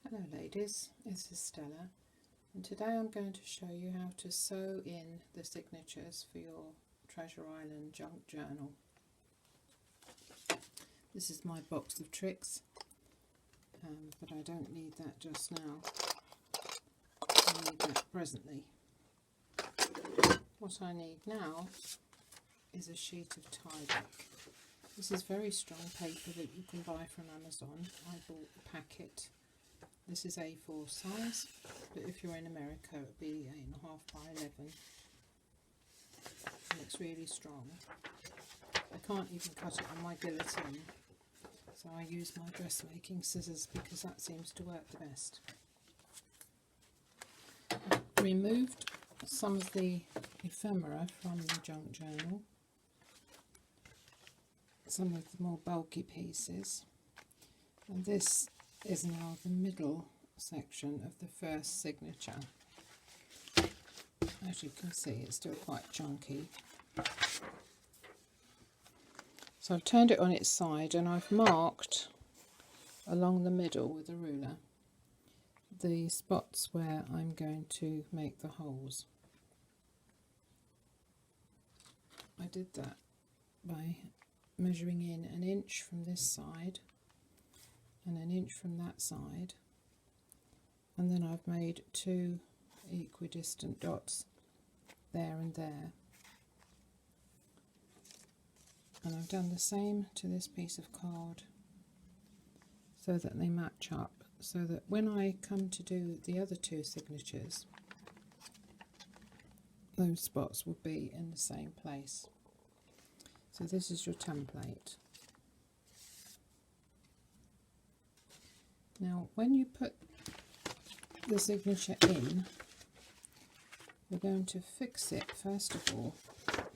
Hello ladies, this is Stella, and today I'm going to show you how to sew in the signatures for your Treasure Island junk journal. This is my box of tricks, but I don't need that just now. I need that presently. What I need now is a sheet of Tyvek. This is very strong paper that you can buy from Amazon. I bought a packet. This is A4 size, but if you're in America it would be 8.5 by 11, and it's really strong. I can't even cut it on my guillotine, so I use my dressmaking scissors because that seems to work the best. I've removed some of the ephemera from the junk journal, some of the more bulky pieces, and this is now the middle section of the first signature. As you can see, it's still quite chunky. So I've turned it on its side and I've marked along the middle with a ruler the spots where I'm going to make the holes. I did that by measuring in 1 inch from this side and 1 inch from that side, and then I've made 2 equidistant dots there and there, and I've done the same to this piece of card so that they match up, so that when I come to do the other 2 signatures, those spots will be in the same place. So this is your template. Now when you put the signature in, we're going to fix it first of all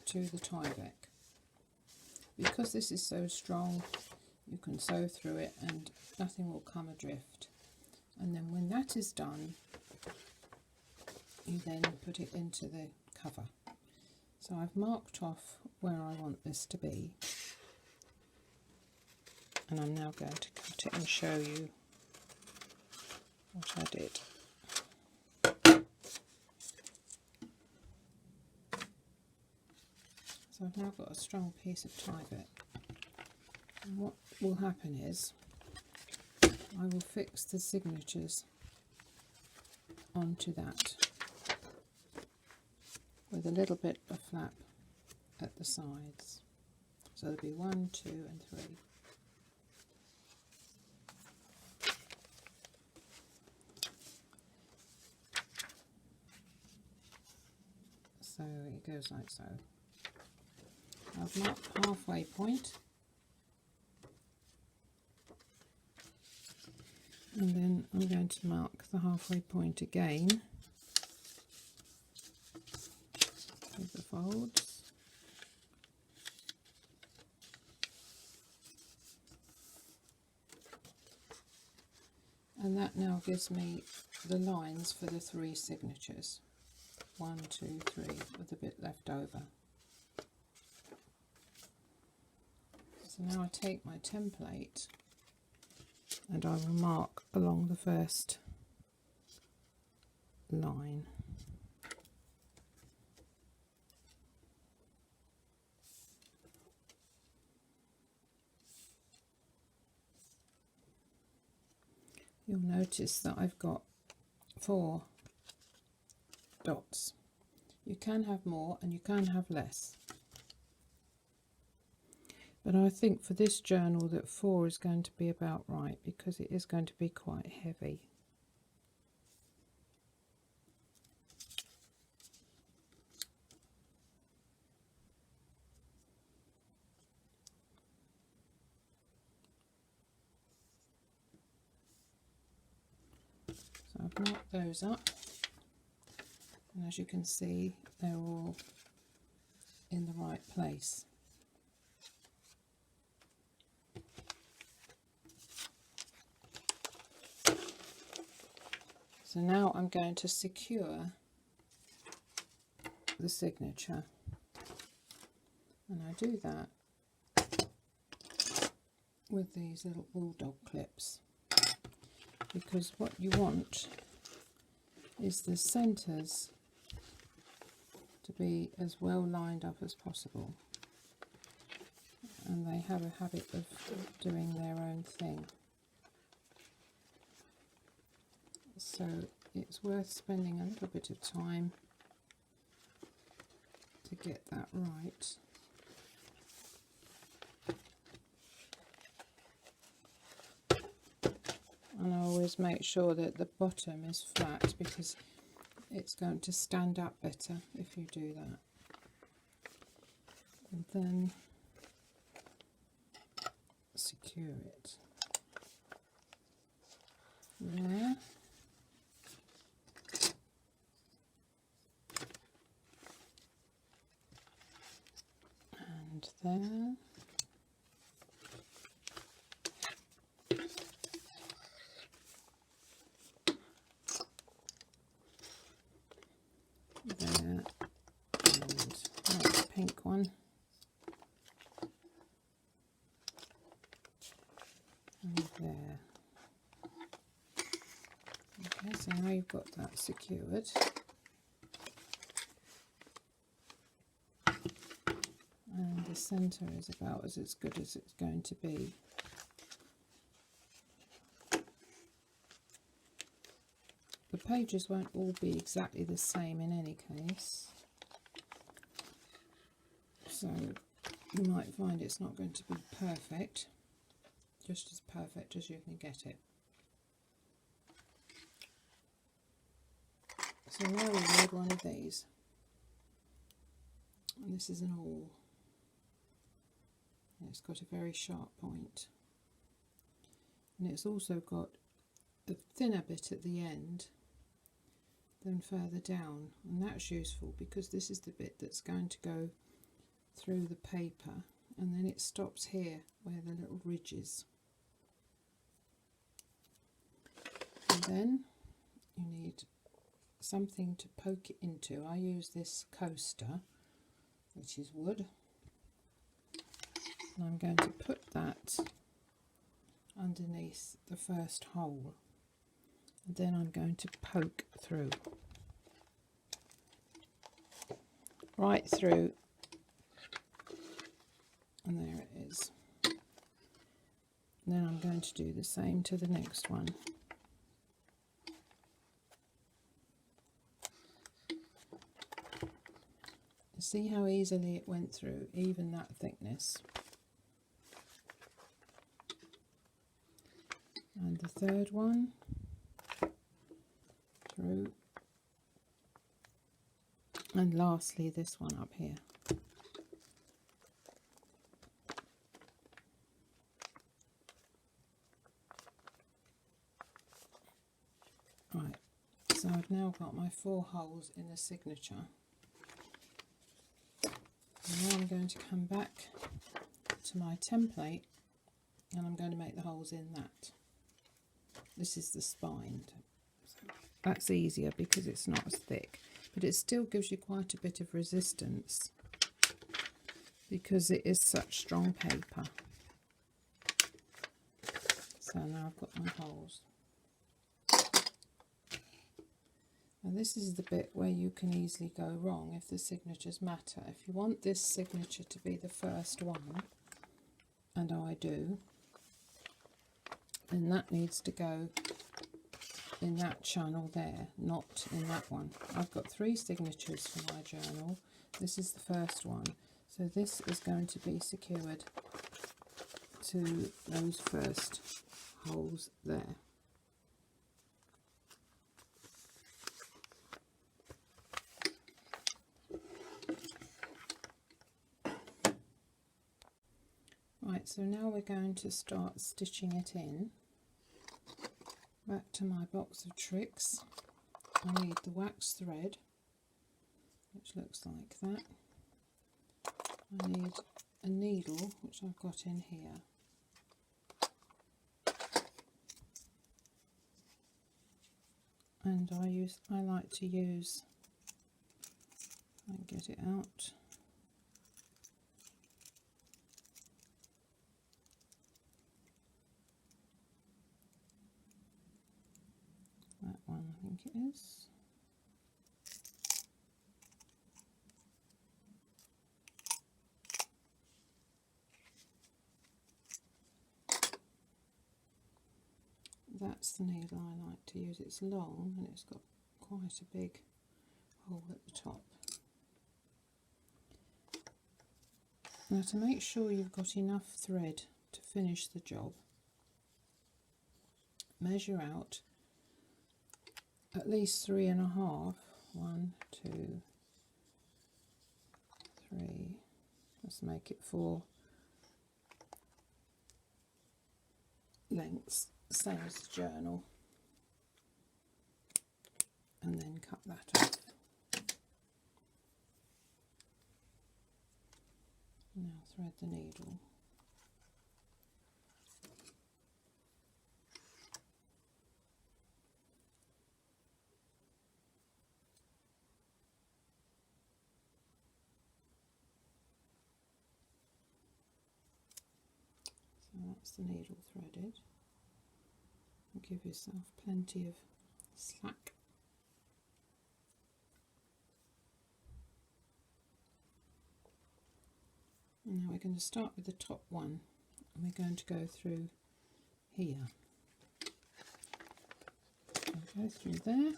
to the Tyvek. Because this is so strong, you can sew through it and nothing will come adrift. And then when that is done, you then put it into the cover. So I've marked off where I want this to be, and I'm now going to cut it and show you what I did. So I've now got a strong piece of Tyvek, and what will happen is I will fix the signatures onto that with a little bit of flap at the sides. So there'll be 1, 2 and 3. So it goes like so. I've marked the halfway point, and then I'm going to mark the halfway point again with the folds. And that now gives me the lines for the 3 signatures. 1, 2, 3, with a bit left over. So now I take my template and I will mark along the first line. You'll notice that I've got 4 dots. You can have more and you can have less, but I think for this journal that 4 is going to be about right, because it is going to be quite heavy. So I've marked those up, and as you can see they're all in the right place. So now I'm going to secure the signature, and I do that with these little bulldog clips. because what you want is the centres to be as well lined up as possible, and they have a habit of doing their own thing. So it's worth spending a little bit of time to get that right. And I always make sure that the bottom is flat, because it's going to stand up better if you do that. And then secure it there. And there. There, and that's the pink one, and there. Okay, so now you've got that secured, and the centre is about as good as it's going to be. The pages won't all be exactly the same in any case, so you might find it's not going to be perfect, just as perfect as you can get it. So now we need one of these, and this is an awl, and it's got a very sharp point, and it's also got a thinner bit at the end than further down, and that's useful because this is the bit that's going to go through the paper, and then it stops here where the little ridge is. And then you need something to poke it into. I use this coaster, which is wood, and I'm going to put that underneath the first hole, and then I'm going to poke through, right through, and there it is. And then I'm going to do the same to the next one. See how easily it went through, even that thickness. And the third one through, and lastly this one up here. Right, so I've now got my 4 holes in the signature. And now I'm going to come back to my template, and I'm going to make the holes in that. This is the spine. So that's easier because it's not as thick, but it still gives you quite a bit of resistance because it is such strong paper. So now I've got my holes. And this is the bit where you can easily go wrong if the signatures matter. If you want this signature to be the first one, and I do, then that needs to go in that channel there, not in that one. I've got 3 signatures for my journal. This is the first one. So this is going to be secured to those first holes there. Right, so now we're going to start stitching it in. Back to my box of tricks. I need the wax thread, which looks like that. I need a needle, which I've got in here. And I like to use, and get it out. I think it is. That's the needle I like to use. It's long and it's got quite a big hole at the top. Now, to make sure you've got enough thread to finish the job, measure out at least 3.5. 1, 2, 3. Let's make it 4 lengths, same as the journal, and then cut that off. Now thread the needle. So that's the needle threaded. And give yourself plenty of slack. And now we're going to start with the top one, and we're going to go through here. I'll go through there,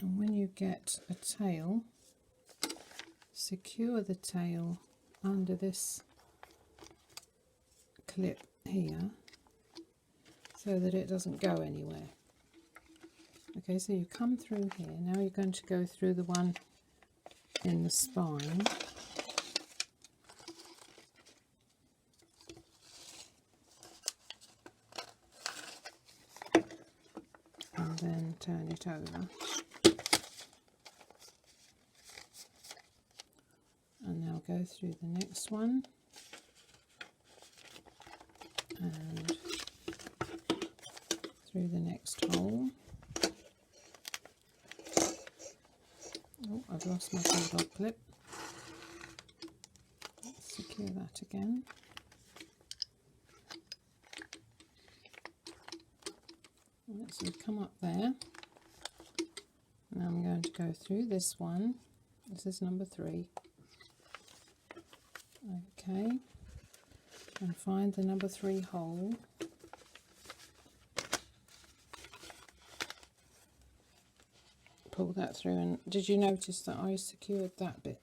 and when you get a tail, secure the tail under this clip here so that it doesn't go anywhere. Okay, so you come through here. Now you're going to go through the one in the spine, and then turn it over, and now go through the next one and through the next hole. Oh, I've lost my bulldog clip. Let's secure that again. Right, so we come up there. Now I'm going to go through this one. This is number 3. Okay, and find the number 3 hole. Pull that through, and did you notice that I secured that bit?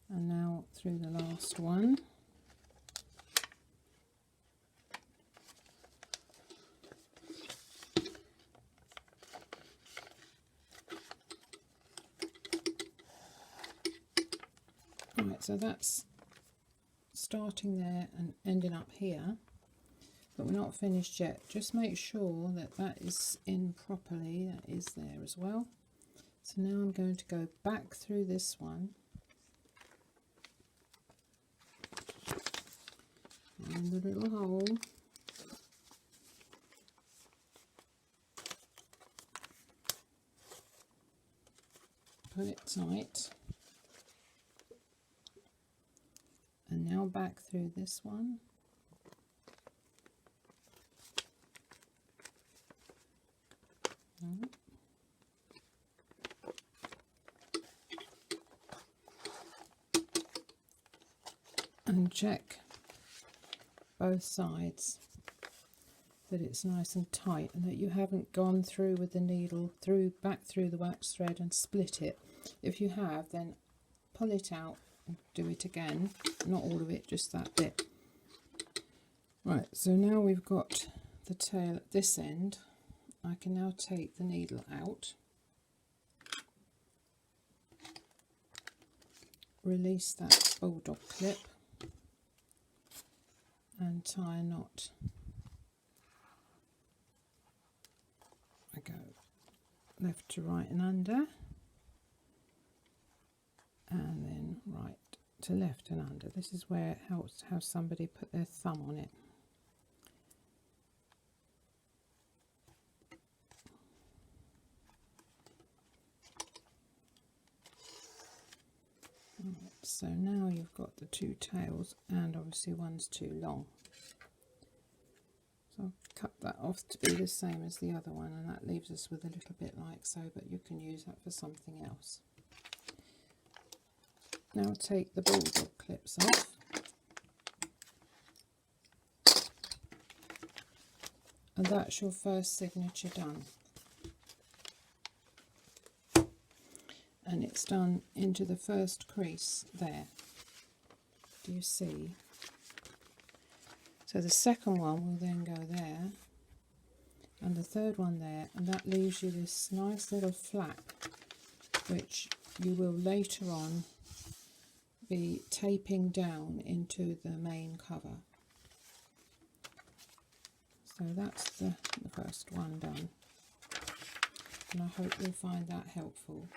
And now through the last one. Right, so that's starting there and ending up here, but we're not finished yet. Just make sure that that is in properly. That is there as well. So now I'm going to go back through this one, and the little hole, pull it tight, and now back through this one. And check both sides that it's nice and tight, and that you haven't gone through with the needle back through the wax thread and split it. If you have, then pull it out and do it again. Not all of it, just that bit. Right, so now we've got the tail at this end. I can now take the needle out, release that bulldog clip, and tie a knot. I go left to right and under, and then right to left and under. This is where it helps how somebody put their thumb on it. So now you've got the 2 tails, and obviously one's too long. So I'll cut that off to be the same as the other one, and that leaves us with a little bit like so, but you can use that for something else. Now take the bulldog clips off. And that's your first signature done. And it's done into the first crease there. Do you see? So the second one will then go there, and the third one there, and that leaves you this nice little flap, which you will later on be taping down into the main cover. So that's the first one done, and I hope you'll find that helpful.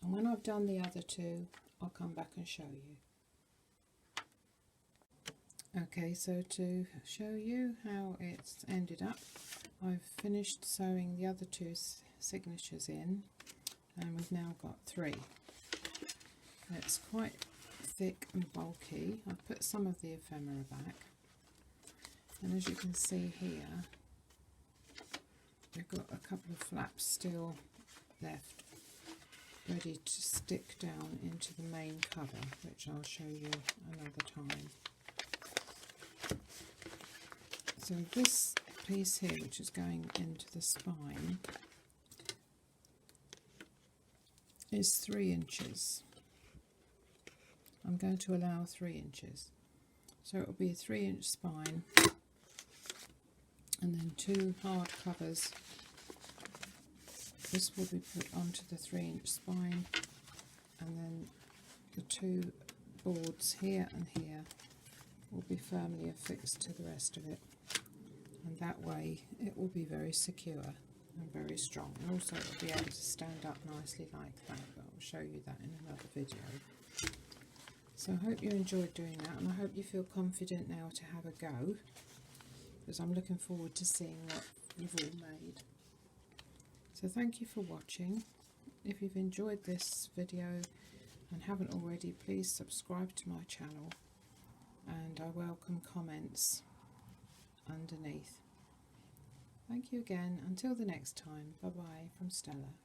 And when I've done the other two, I'll come back and show you. Okay, so to show you how it's ended up, I've finished sewing the other two signatures in, and we've now got 3. It's quite thick and bulky. I've put some of the ephemera back, and as you can see here, we've got a couple of flaps still left, ready to stick down into the main cover, which I'll show you another time. So this piece here, which is going into the spine, is 3 inches. I'm going to allow 3 inches. So it will be a 3-inch spine, and then 2 hard covers. This will be put onto the 3-inch spine, and then the 2 boards here and here will be firmly affixed to the rest of it. And that way it will be very secure and very strong, and also it will be able to stand up nicely like that, but I'll show you that in another video. So I hope you enjoyed doing that, and I hope you feel confident now to have a go, because I'm looking forward to seeing what you've all made. So thank you for watching. If you've enjoyed this video and haven't already, please subscribe to my channel, and I welcome comments underneath. Thank you again. Until the next time, bye bye from Stella.